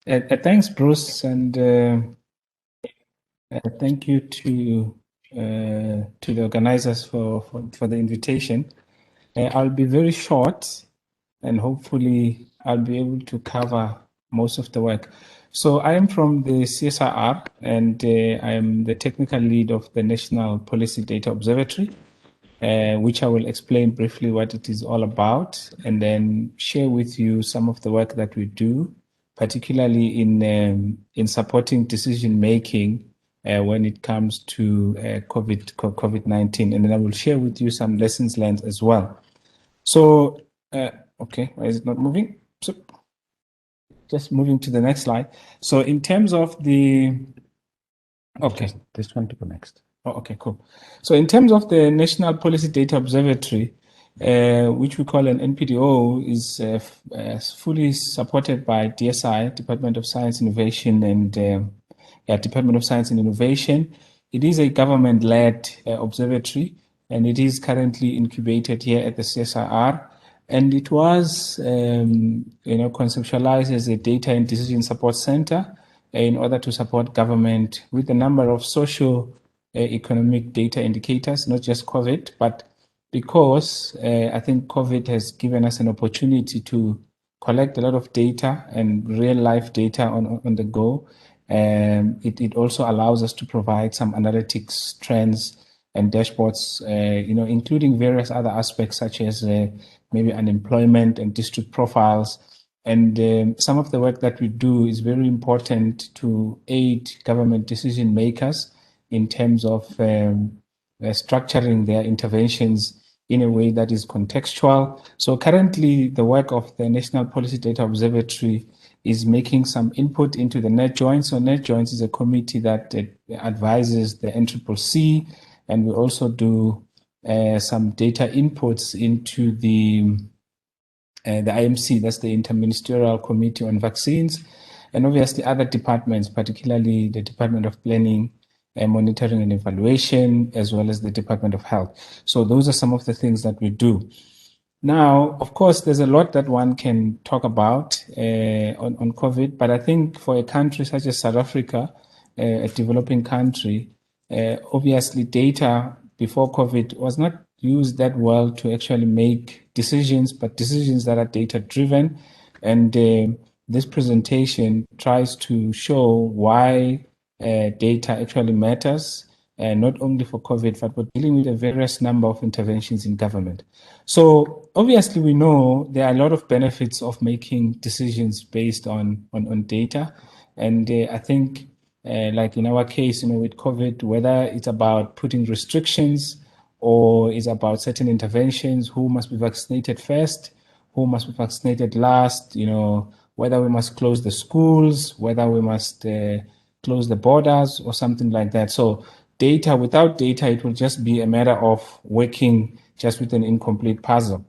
Thanks, Bruce, and thank you to the organizers for the invitation. I'll be very short, and hopefully I'll be able to cover most of the work. So I am from the CSIR, and I am the technical lead of the National Policy Data Observatory, which I will explain briefly what it is all about, and then share with you some of the work that we do, particularly in supporting decision making when it comes to COVID-19, and then I will share with you some lessons learned as well. So, okay, why is it not moving? So, just moving to the next slide. So, in terms of the, okay, this one to go next. Oh, okay, cool. So, in terms of the National Policy Data Observatory, which we call an NPDO, is fully supported by DSI, Department of Science, Innovation, and Department of Science and Innovation. It is a government-led observatory, and it is currently incubated here at the CSIR. And it was, conceptualized as a data and decision support center in order to support government with a number of social economic data indicators, not just COVID, but because I think COVID has given us an opportunity to collect a lot of data and real life data on the go. It also allows us to provide some analytics trends and dashboards, including various other aspects such as maybe unemployment and district profiles. And some of the work that we do is very important to aid government decision makers in terms of structuring their interventions in a way that is contextual. So currently, the work of the National Policy Data Observatory is making some input into the NetJoint. So NetJoint is a committee that advises the NCCC, and we also do some data inputs into the IMC, that's the Interministerial Committee on Vaccines, and obviously other departments, particularly the Department of Planning, Monitoring and Evaluation, as well as the Department of Health. So those are some of the things that we do. Now, of course, there's a lot that one can talk about on COVID, but I think for a country such as South Africa, a developing country, obviously data before COVID was not used that well to actually make decisions, but decisions that are data driven. And this presentation tries to show why data actually matters, not only for COVID, but we're dealing with a various number of interventions in government. So obviously we know there are a lot of benefits of making decisions based on data. And I think like in our case, with COVID, whether it's about putting restrictions or it's about certain interventions, who must be vaccinated first, who must be vaccinated last, whether we must close the schools, whether we must close the borders or something like that. So data, without data, it will just be a matter of working just with an incomplete puzzle.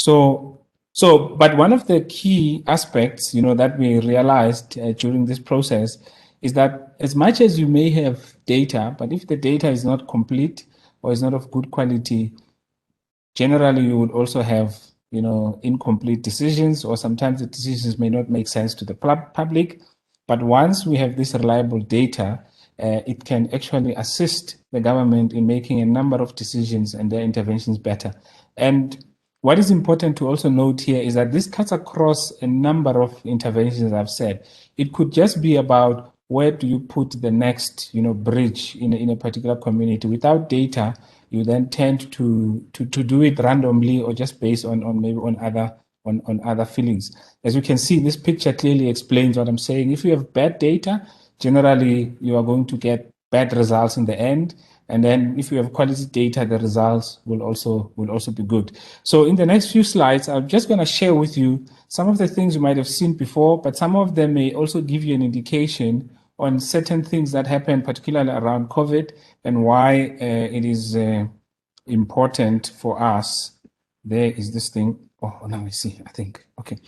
But one of the key aspects, that we realized during this process is that as much as you may have data, but if the data is not complete or is not of good quality, generally you would also have, incomplete decisions, or sometimes the decisions may not make sense to the public. But once we have this reliable data, it can actually assist the government in making a number of decisions and their interventions better. And what is important to also note here is that this cuts across a number of interventions I've said. It could just be about where do you put the next, bridge in a particular community. Without data, you then tend to do it randomly or just based on maybe on other feelings. As you can see, this picture clearly explains what I'm saying. If you have bad data, generally you are going to get bad results in the end. And then if you have quality data, the results will also be good. So in the next few slides, I'm just going to share with you some of the things you might have seen before, but some of them may also give you an indication on certain things that happen, particularly around COVID, and why it is important for us. There is this thing. Oh, now I see, I think. Okay.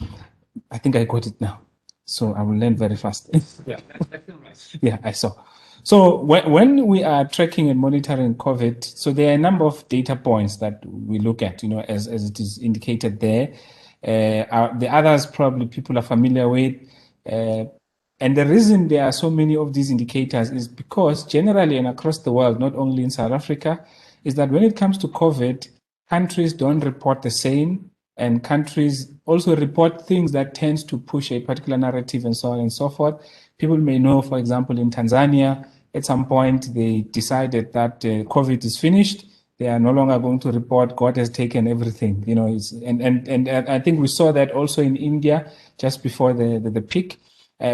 I think I got it now. So I will learn very fast. Yeah, yeah, I saw. So when we are tracking and monitoring COVID, so there are a number of data points that we look at, as it is indicated there. The others probably people are familiar with. And the reason there are so many of these indicators is because generally and across the world, not only in South Africa, is that when it comes to COVID, countries don't report the same, and countries also report things that tends to push a particular narrative and so on and so forth. People may know, for example, in Tanzania, at some point they decided that COVID is finished. They are no longer going to report God has taken everything. And I think we saw that also in India just before the peak.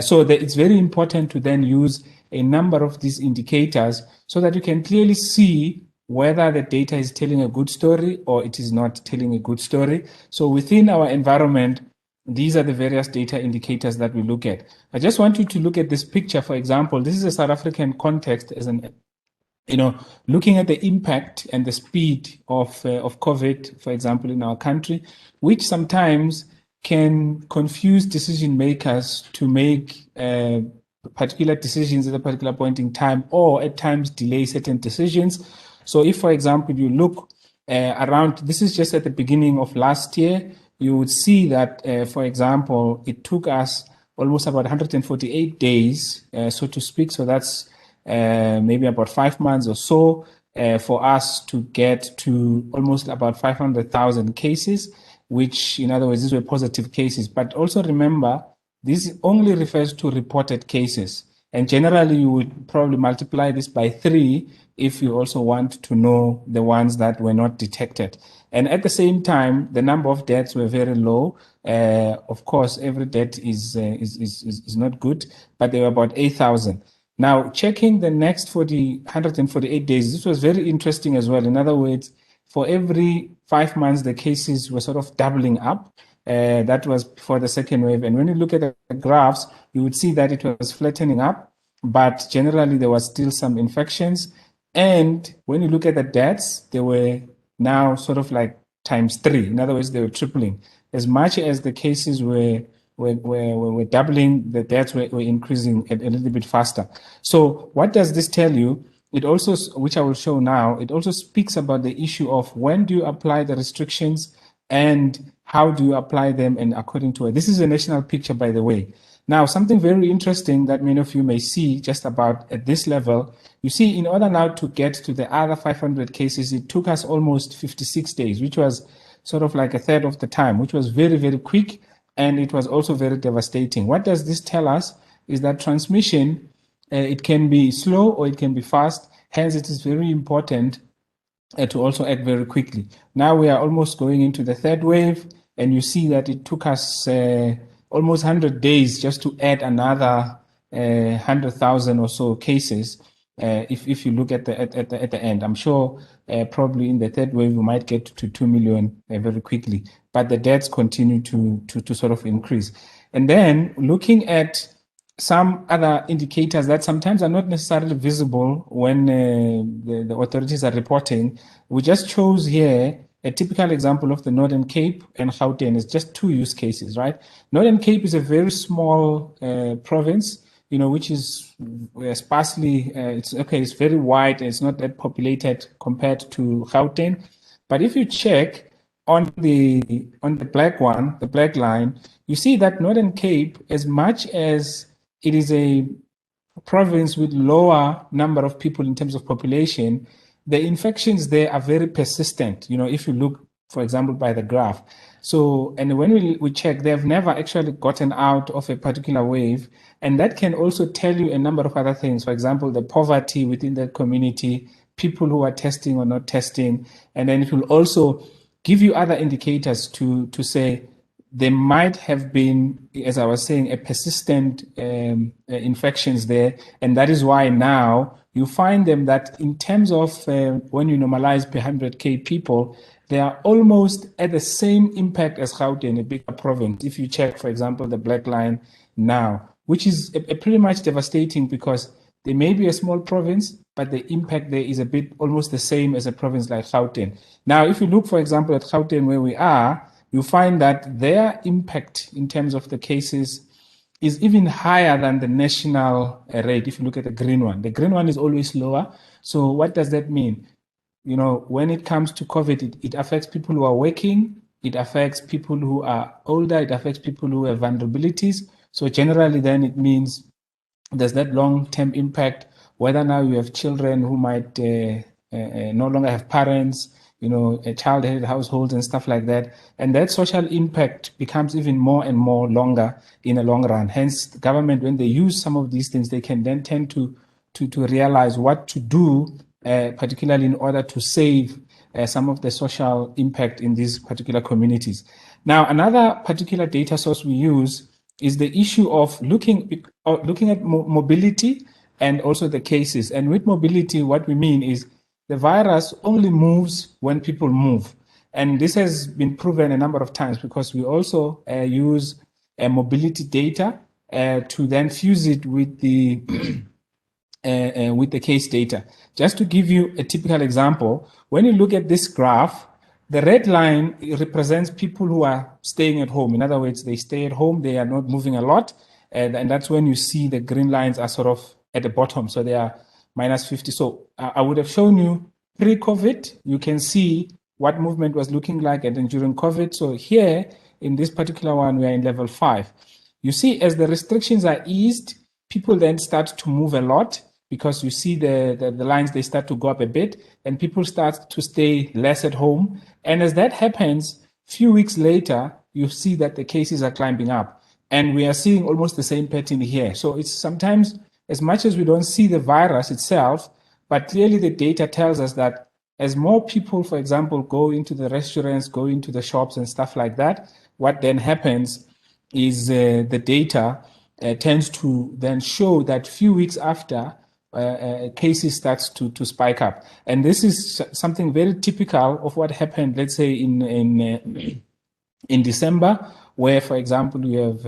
So it's very important to then use a number of these indicators so that you can clearly see whether the data is telling a good story or it is not telling a good story. So within our environment, these are the various data indicators that we look at. I just want you to look at this picture, for example. This is a South African context as an looking at the impact and the speed of COVID, for example, in our country, which sometimes can confuse decision makers to make particular decisions at a particular point in time, or at times delay certain decisions. So if, for example, you look around, this is just at the beginning of last year, you would see that, for example, it took us almost about 148 days, so to speak. So that's maybe about 5 months or so for us to get to almost about 500,000 cases, which in other words, these were positive cases. But also remember, this only refers to reported cases. And generally, you would probably multiply this by 3 if you also want to know the ones that were not detected. And at the same time, the number of deaths were very low. Of course, every death is not good, but they were about 8,000. Now, checking the next 148 days, this was very interesting as well. In other words, for every 5 months, the cases were sort of doubling up. That was before the second wave. And when you look at the graphs, you would see that it was flattening up, but generally there was still some infections. And when you look at the deaths, they were now sort of like ×3. In other words, they were tripling. As much as the cases were doubling, the deaths were increasing a little bit faster. So what does this tell you? It also, which I will show now, it also speaks about the issue of when do you apply the restrictions and how do you apply them and according to it. This is a national picture, by the way. Now, something very interesting that many of you may see just about at this level, you see, in order now to get to the other 500 cases, it took us almost 56 days, which was sort of like a third of the time, which was very, very quick. And it was also very devastating. What does this tell us? Is that transmission, it can be slow or it can be fast. Hence, it is very important to also act very quickly. Now we are almost going into the third wave, and you see that it took us almost 100 days just to add another 100,000 or so cases. If you look at the end, I'm sure probably in the third wave we might get to 2 million very quickly, but the deaths continue to sort of increase. And then looking at some other indicators that sometimes are not necessarily visible when the authorities are reporting, we just chose here a typical example of the Northern Cape and Gauteng. It's just 2 use cases, right? Northern Cape is a very small province, which is sparsely, it's very wide, it's not that populated compared to Gauteng. But if you check on the black one, the black line, you see that Northern Cape, as much as it is a province with lower number of people in terms of population, the infections there are very persistent, if you look, for example, by the graph. So, and when we check, they have never actually gotten out of a particular wave. And that can also tell you a number of other things. For example, the poverty within the community, people who are testing or not testing. And then it will also give you other indicators to say, there might have been, as I was saying, a persistent infections there. And that is why now you find them that in terms of when you normalize per 100K people, they are almost at the same impact as Gauteng, a bigger province. If you check, for example, the black line now, which is pretty much devastating because they may be a small province, but the impact there is a bit almost the same as a province like Gauteng. Now, if you look, for example, at Gauteng where we are, you find that their impact in terms of the cases is even higher than the national rate. If you look at the green one is always lower. So what does that mean? When it comes to COVID, it affects people who are working, it affects people who are older, it affects people who have vulnerabilities. So generally then it means there's that long-term impact, whether now you have children who might no longer have parents, child-headed households and stuff like that. And that social impact becomes even more and more longer in the long run. Hence, the government, when they use some of these things, they can then tend to realize what to do, particularly in order to save some of the social impact in these particular communities. Now, another particular data source we use is the issue of looking at mobility and also the cases. And with mobility, what we mean is the virus only moves when people move. And this has been proven a number of times because we also use mobility data to then fuse it with the case data. Just to give you a typical example, when you look at this graph, the red line represents people who are staying at home. In other words, they stay at home, they are not moving a lot. And that's when you see the green lines are sort of at the bottom. So they are minus 50. So I would have shown you pre-COVID, you can see what movement was looking like, and then during COVID. So here in this particular one, we are in level 5. You see, as the restrictions are eased, people then start to move a lot, because you see the lines, they start to go up a bit, and people start to stay less at home. And as that happens, few weeks later, you see that the cases are climbing up. And we are seeing almost the same pattern here. So it's sometimes, as much as we don't see the virus itself, but clearly the data tells us that as more people, for example, go into the restaurants, go into the shops and stuff like that, what then happens is the data tends to then show that few weeks after, cases starts to spike up. And this is something very typical of what happened, let's say, in December, where, for example, you have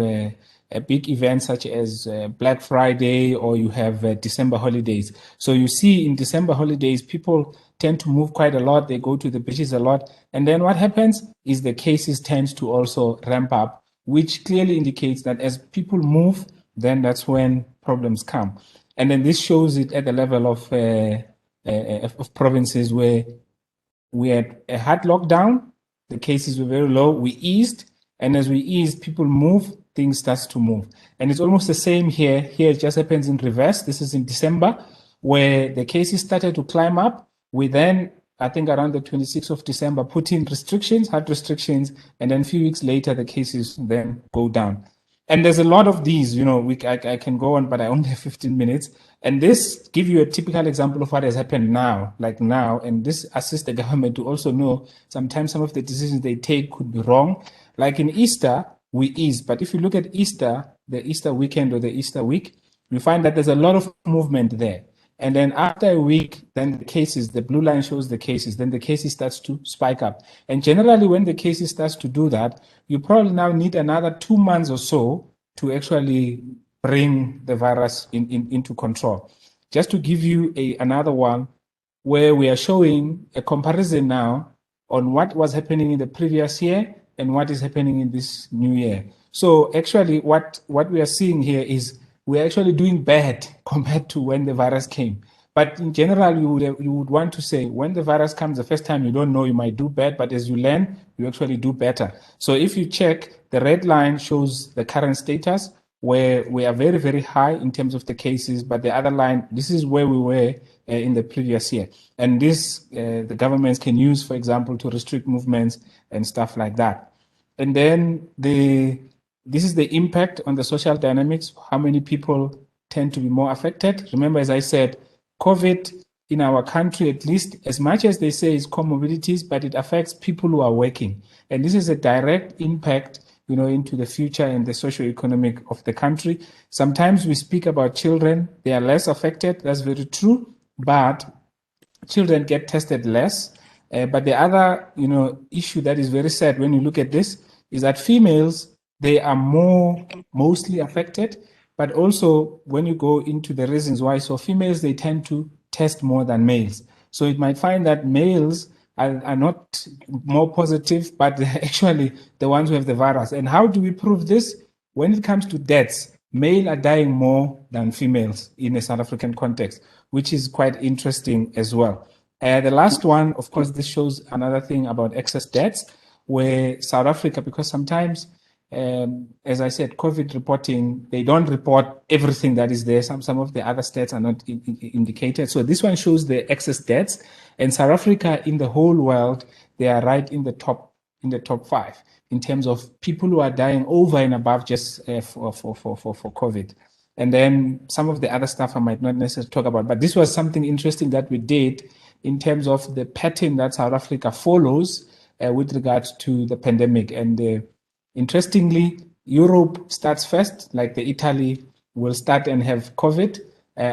a big event such as Black Friday, or you have December holidays. So you see in December holidays, people tend to move quite a lot. They go to the beaches a lot. And then what happens is the cases tend to also ramp up, which clearly indicates that as people move, then that's when problems come. And then this shows it at the level of provinces where we had a hard lockdown, the cases were very low, we eased, and as we eased, people move, things starts to move. And it's almost the same here. Here it just happens in reverse. This is in December, where the cases started to climb up. We then, I think around the 26th of December, put in restrictions, hard restrictions, and then a few weeks later, the cases then go down. And there's a lot of these, I can go on, but I only have 15 minutes. And this give you a typical example of what has happened now, like now. And this assists the government to also know sometimes some of the decisions they take could be wrong. Like in Easter, we ease. But if you look at Easter, the Easter weekend or the Easter week, you find that there's a lot of movement there. And then after a week, then the cases, the blue line shows the cases, then the cases starts to spike up. And generally when the cases starts to do that, you probably now need another 2 months or so to actually bring the virus into control. Just to give you another one where we are showing a comparison now on what was happening in the previous year and what is happening in this new year. So actually what we are seeing here is we're actually doing bad compared to when the virus came. But in general, you would want to say when the virus comes the first time, you don't know, you might do bad, but as you learn, you actually do better. So if you check, the red line shows the current status, where we are very, very high in terms of the cases, but the other line, this is where we were in the previous year. And this, the governments can use, for example, to restrict movements and stuff like that. And then this is the impact on the social dynamics, how many people tend to be more affected. Remember, as I said, COVID in our country, at least, as much as they say it's comorbidities, but it affects people who are working. And this is a direct impact, into the future and the socio-economic of the country. Sometimes we speak about children, they are less affected, that's very true, but children get tested less. But the other, issue that is very sad when you look at this is that females, they are mostly affected, but also when you go into the reasons why, so females, they tend to test more than males. So it might find that males are not more positive, but they're actually the ones who have the virus. And how do we prove this? When it comes to deaths, male are dying more than females in a South African context, which is quite interesting as well. The last one, of course, this shows another thing about excess deaths, where South Africa, because sometimes as I said, COVID reporting, they don't report everything that is there. Some of the other stats are not indicated. So this one shows the excess deaths. And South Africa, in the whole world, they are right in the top 5 in terms of people who are dying over and above just for COVID. And then some of the other stuff I might not necessarily talk about, but this was something interesting that we did in terms of the pattern that South Africa follows with regards to the pandemic. And interestingly, Europe starts first, like the Italy will start and have COVID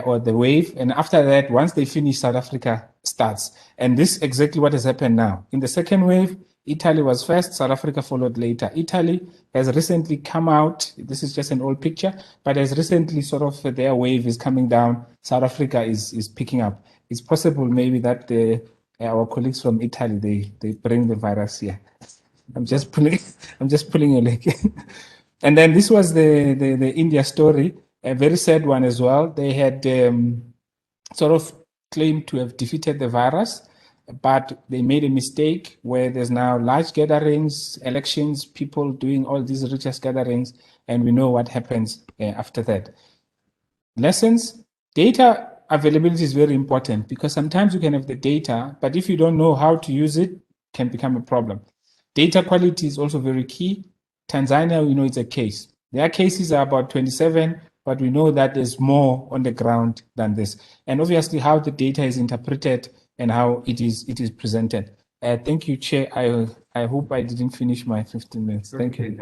or the wave. And after that, once they finish, South Africa starts. And this is exactly what has happened now. In the second wave, Italy was first, South Africa followed later. Italy has recently come out, this is just an old picture, but has recently sort of their wave is coming down. South Africa is picking up. It's possible maybe that our colleagues from Italy, they bring the virus here. I'm just pulling a leg. And then this was the India story, a very sad one as well. They had sort of claimed to have defeated the virus, but they made a mistake where there's now large gatherings, elections, people doing all these religious gatherings, and we know what happens after that. Lessons, data availability is very important because sometimes you can have the data, but if you don't know how to use it, it can become a problem. Data quality is also very key. Tanzania, we know it's a case. Their cases are about 27, but we know that there's more on the ground than this. And obviously how the data is interpreted and how it is presented. Thank you, Chair. I hope I didn't finish my 15 minutes. Thank you.